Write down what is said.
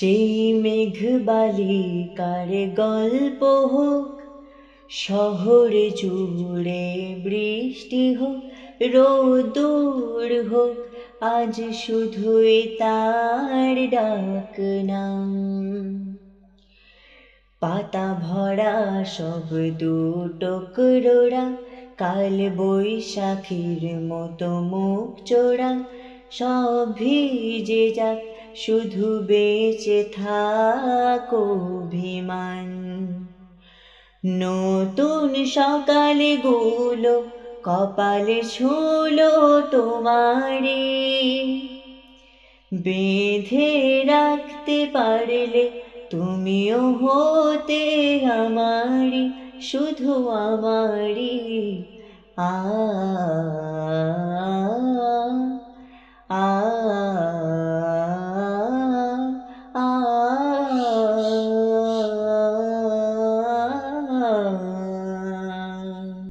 সেই মেঘবালিকার গল্প হোক, শহর জুড়ে বৃষ্টি হোক, রোদুর হোক, আজ শুধুই তার ডাক নাম। পাতা ভরা সব দুটোকরোড়া, কাল বৈশাখীর মতো মুখ চোরা, সব ভিজে যাক, শুধু বেঁচে থাক অভিমান। নতুন সকালে গুলো কপালে ছুলো তোমারে, বেঁধে রাখতে পারলে তুমিও হতে আমারি, শুধু আমারি। আ আ